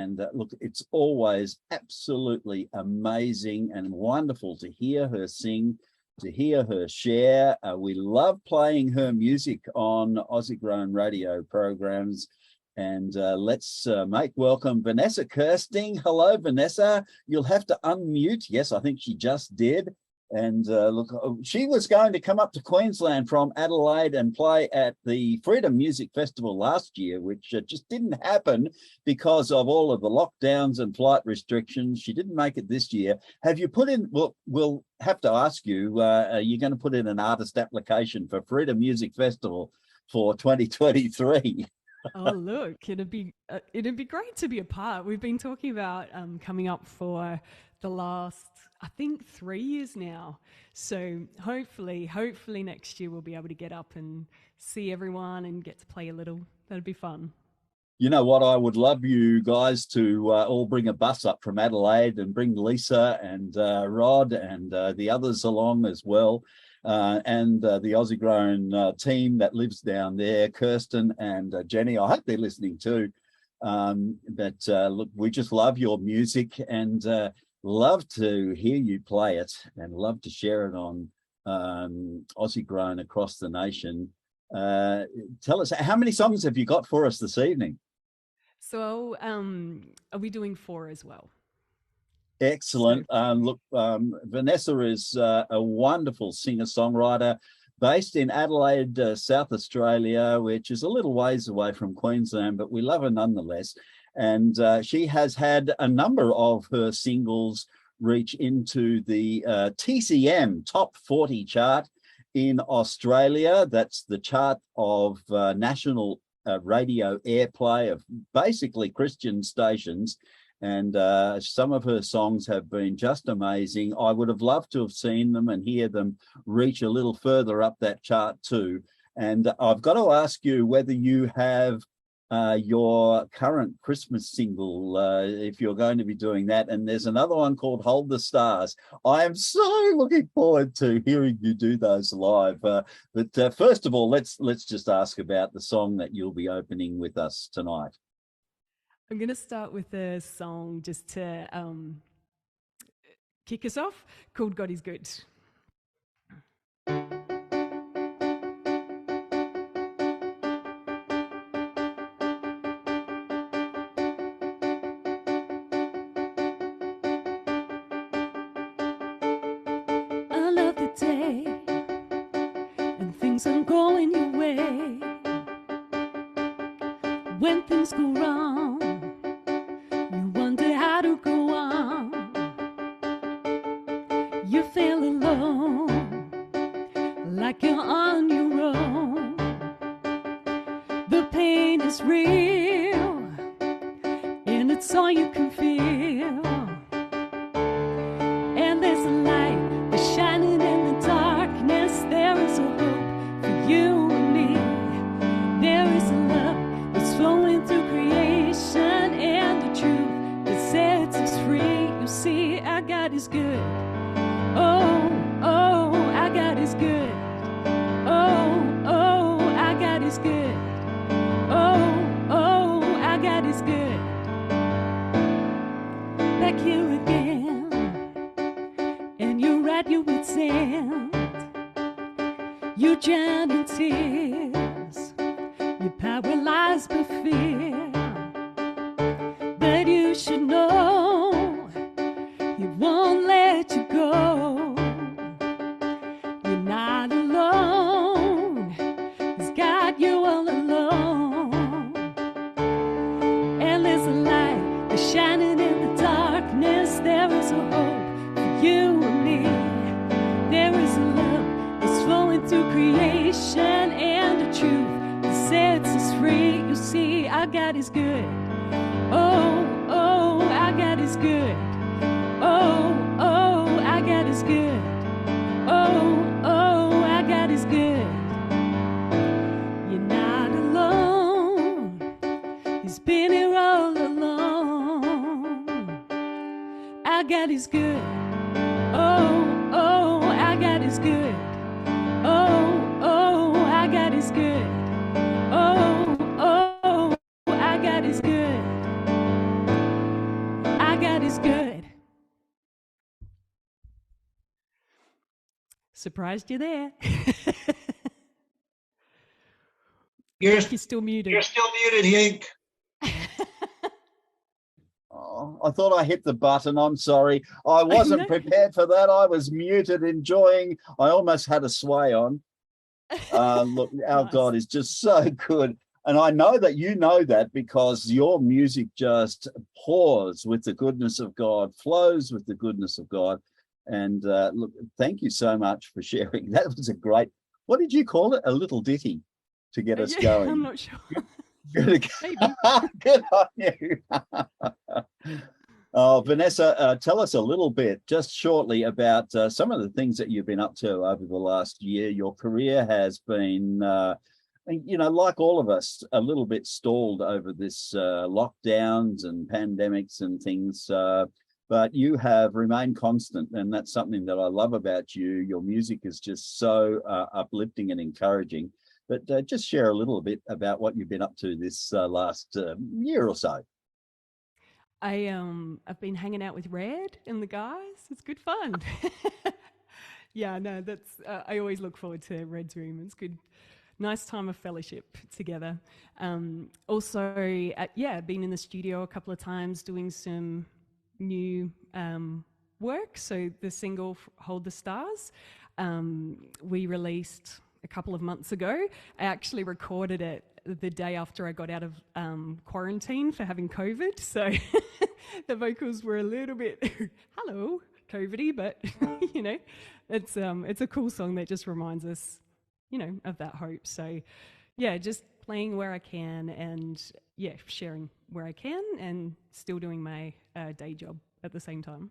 And look, it's always absolutely amazing and wonderful to hear her sing, to hear her share. We love playing her music on Aussie Grown radio programs. And let's make welcome Vanessa Kersting. Hello, Vanessa. You'll have to unmute. Yes, I think she just did. And look, she was going to come up to Queensland from Adelaide and play at the Freedom Music Festival last year, which just didn't happen because of all of the lockdowns and flight restrictions. She didn't make it this year. Have you put in, well, we'll have to ask you, are you going to put in an artist application for Freedom Music Festival for 2023? Oh, look, it'd be great to be a part. We've been talking about coming up for the last, I think, 3 years now. So hopefully next year we'll be able to get up and see everyone and get to play a little. That'd be fun. You know what? I would love you guys to all bring a bus up from Adelaide and bring Lisa and Rod and the others along as well. And the Aussie Grown team that lives down there, Kersting and Jenny. I hope they're listening too. But look, we just love your music and love to hear you play it and love to share it on Aussie Grown across the nation. Tell us, how many songs have you got for us this evening? So are we doing 4 as well? Excellent. Look, Vanessa is a wonderful singer-songwriter based in Adelaide, South Australia, which is a little ways away from Queensland, but we love her nonetheless. And she has had a number of her singles reach into the TCM Top 40 chart in Australia. That's the chart of national radio airplay of basically Christian stations. And some of her songs have been just amazing. I would have loved to have seen them and hear them reach a little further up that chart too. And I've got to ask you whether you have your current Christmas single, if you're going to be doing that. And there's another one called Hold the Stars. I am so looking forward to hearing you do those live. But first of all, let's just ask about the song that you'll be opening with us tonight. I'm going to start with a song just to kick us off called God is Good. I love the day and things aren't going your way. When things go wrong, you wonder how to go on. You feel alone, like you're on your own. The pain is real, and it's all you can feel. And there's a light that's shining in the darkness. There is a hope for you and me. There is a love that's flowing through creation, and the truth that sets us free. You see, our God is good. Oh, oh, our God is good. Oh, oh, our God is good. Oh, oh, our God is good. Back here again, and you're at your wit's end. You drown in tears, you're paralyzed by fear. But you should know He won't let you go. You're not alone, He's got you all alone. And there's a light that's shining in the darkness. There is a hope for you and me. There is a love that's flowing through creation, and the truth that sets us free. You see, our God is good. Oh, oh, our God is good. Oh, oh, our God is good. Oh, oh, our God is good. You're not alone, He's been here all along. Our God is good. Oh, oh, our God is good. Oh, oh, our God is good. Oh, oh, our God is good. God is good. Surprised you're there. You're still muted. You're still muted, Hank. Oh, I thought I hit the button. I'm sorry. I wasn't prepared for that. I was muted, enjoying. I almost had a sway on. Look, our Nice. God is just so good. And I know that you know that because your music just pours with the goodness of God, flows with the goodness of God. And look, thank you so much for sharing. That was a great, what did you call it? A little ditty to get us going. I'm not sure. Good. Maybe. Good on you. Oh, Vanessa, tell us a little bit, just shortly, about some of the things that you've been up to over the last year. Your career has been, like all of us, a little bit stalled over this lockdowns and pandemics and things. But you have remained constant, and that's something that I love about you. Your music is just so uplifting and encouraging. But just share a little bit about what you've been up to this last year or so. I've been hanging out with Red and the guys. It's good fun. Yeah, no, that's I always look forward to Red's room. It's good, nice time of fellowship together. Also, been in the studio a couple of times doing some new work. So the single "Hold the Stars" we released a couple of months ago. I actually recorded it the day after I got out of quarantine for having COVID. So the vocals were a little bit, hello, COVID-y, but it's a cool song that just reminds us, of that hope. So yeah, just playing where I can and sharing where I can and still doing my day job at the same time.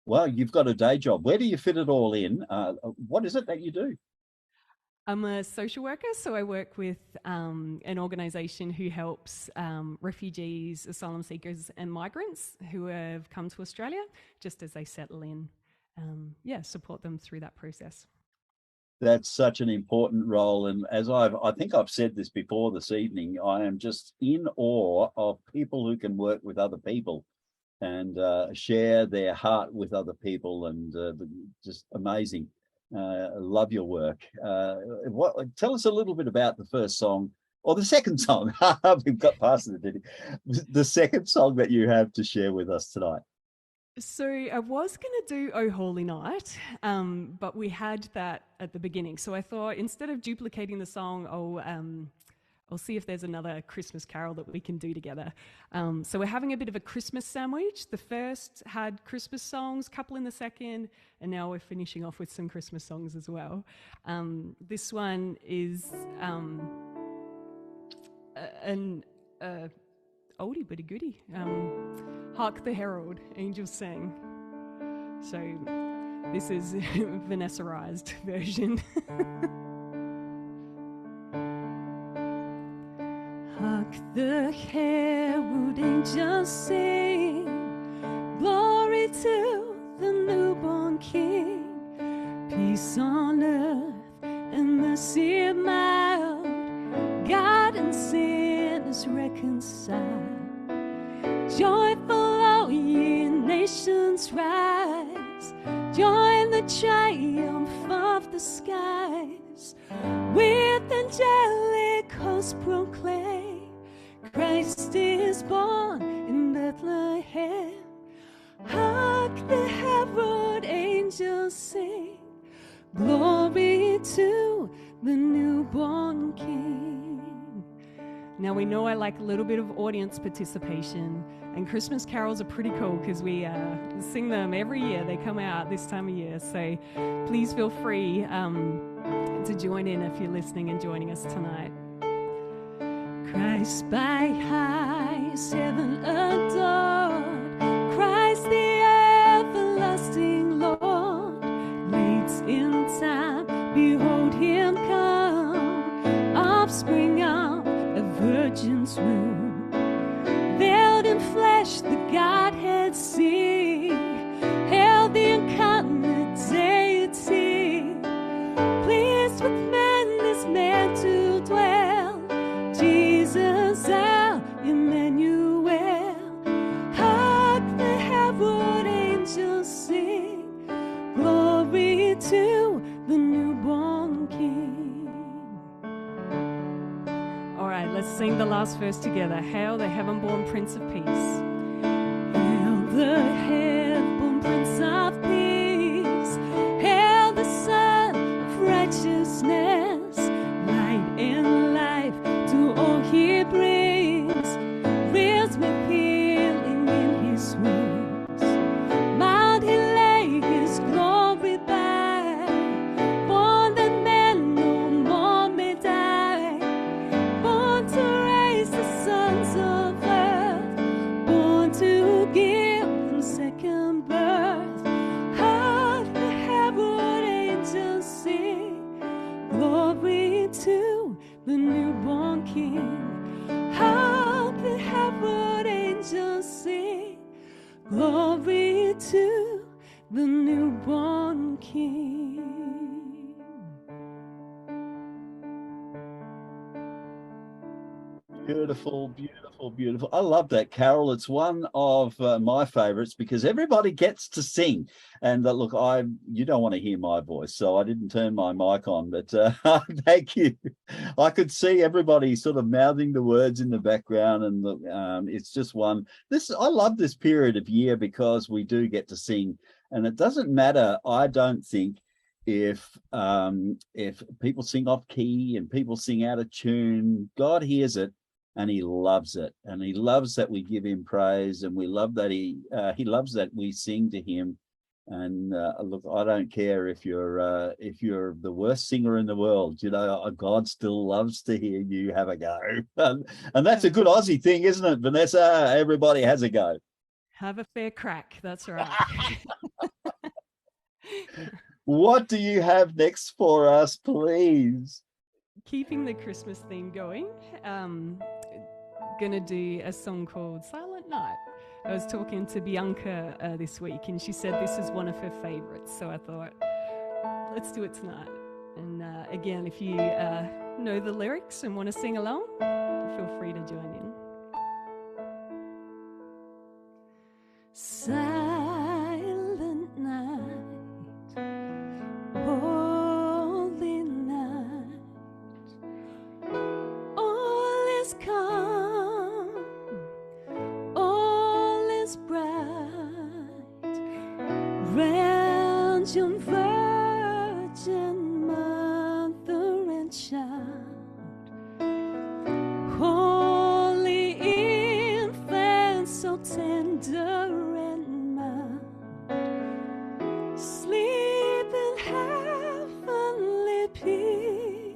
Well, you've got a day job. Where do you fit it all in? What is it that you do? I'm a social worker, so I work with an organisation who helps refugees, asylum seekers and migrants who have come to Australia just as they settle in. Support them through that process. That's such an important role. And as I think I've said this before this evening, I am just in awe of people who can work with other people and share their heart with other people, and just amazing. Love your work. Tell us a little bit about the first song or the second song. We've got past the second song that you have to share with us tonight. So I was going to do "Oh Holy Night," but we had that at the beginning. So I thought instead of duplicating the song, I'll see if there's another Christmas carol that we can do together. So we're having a bit of a Christmas sandwich. The first had Christmas songs, couple in the second, and now we're finishing off with some Christmas songs as well. This one is an oldie but a goodie. Hark the Herald, Angels Sing. So this is Vanessa-ized version. Hark the herald angels sing, glory to the newborn King, peace on earth and mercy mild, God and sinners reconciled. Joyful all ye nations rise, join the triumph of the skies, with angelic hosts proclaim, Christ is born in Bethlehem. Hark the herald angels sing, glory to the newborn King. Now we know I like a little bit of audience participation, and Christmas carols are pretty cool because we sing them every year. They come out this time of year, so please feel free to join in if you're listening and joining us tonight. Christ by highest heaven adored, Christ the everlasting Lord, leads in time, behold him come, offspring of a virgin's womb, veiled in flesh the Godhead see, held the incarnate deity, pleased with man is man to dwell, Jesus our Emmanuel, sing the last verse together. Hail the heaven-born Prince of Peace. Hail the heaven-born Prince of Peace. Hail the Son of righteousness. Light and life to all he brings. Reigns with healing in his wings. Mount he lay his glory by. Born that men no more may die. Born to raise the sons of earth. Born to give them second birth. Heard the herald angels sing. Glory to the newborn King. Heard the herald angels sing. Glory to the newborn King. Beautiful, beautiful, beautiful. I love that carol. It's one of my favorites because everybody gets to sing. And look, you don't want to hear my voice, so I didn't turn my mic on, but thank you. I could see everybody sort of mouthing the words in the background, and look, it's just one. I love this period of year because we do get to sing, and it doesn't matter, I don't think, if people sing off key and people sing out of tune. God hears it. And he loves it, and he loves that we give him praise, and we love that he loves that we sing to him. And look, I don't care if you're the worst singer in the world, God still loves to hear you have a go. And that's a good Aussie thing, isn't it, Vanessa? Everybody has a go. Have a fair crack. That's right. What do you have next for us, please? Keeping the Christmas theme going, gonna do a song called Silent Night. I was talking to Bianca this week, and she said this is one of her favorites, so I thought, let's do it tonight. And again, if you know the lyrics and want to sing along, feel free to join in. Silent night, holy night, all is calm, all is bright, round your virgin mother and child, holy infant, so tender and mild, sleep in heavenly peace,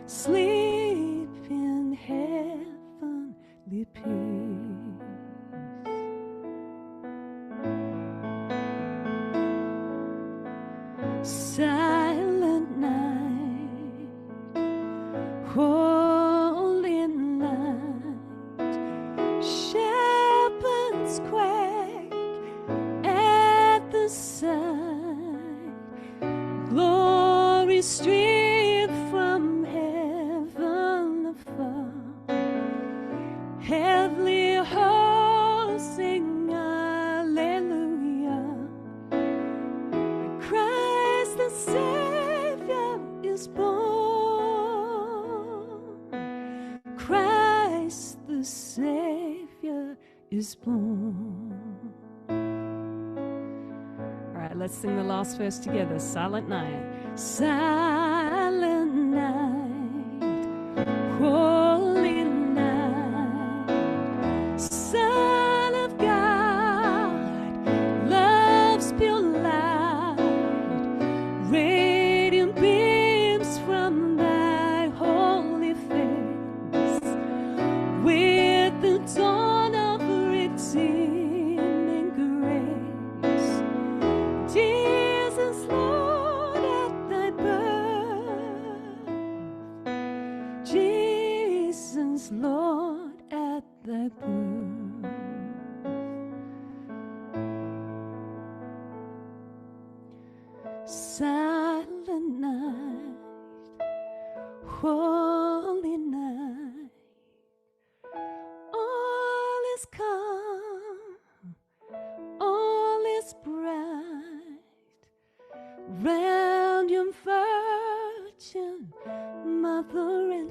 sleep in heavenly peace. Silent night, holy night, shepherds quake at the sight, glory stream from heaven afar, heavenly hosts sing hallelujah. Christ the Savior is born. Christ the Savior is born. All right, let's sing the last verse together. Silent night. Silent night. Holy night. Son of God, love's pure light, radiant beams from thy holy face, with the dawn of redeeming grace. Jesus, Lord, at thy birth, Jesus, Lord, at thy birth. Silent night, holy night, all is calm, all is bright, round your virgin mother and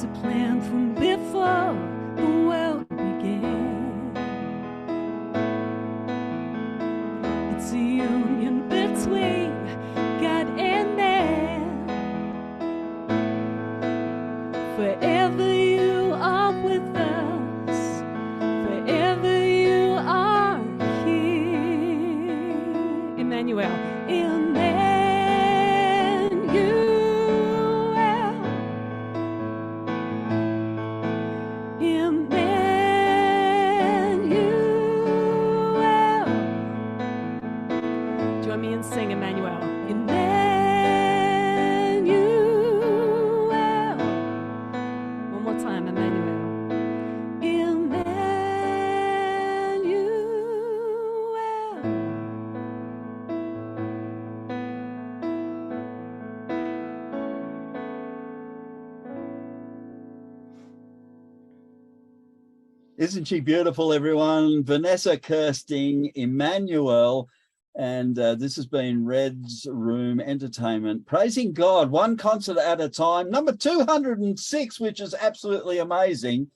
was a plan from before the world began. It's a union between God and man. Forever you are with us, forever you are here. Emmanuel, Emmanuel. Sing Emmanuel. Emmanuel. One more time, Emmanuel. Emmanuel. Isn't she beautiful, everyone? Vanessa, Kersting, Emmanuel. And this has been Red's Room Entertainment, praising God, one concert at a time. Number 206, which is absolutely amazing.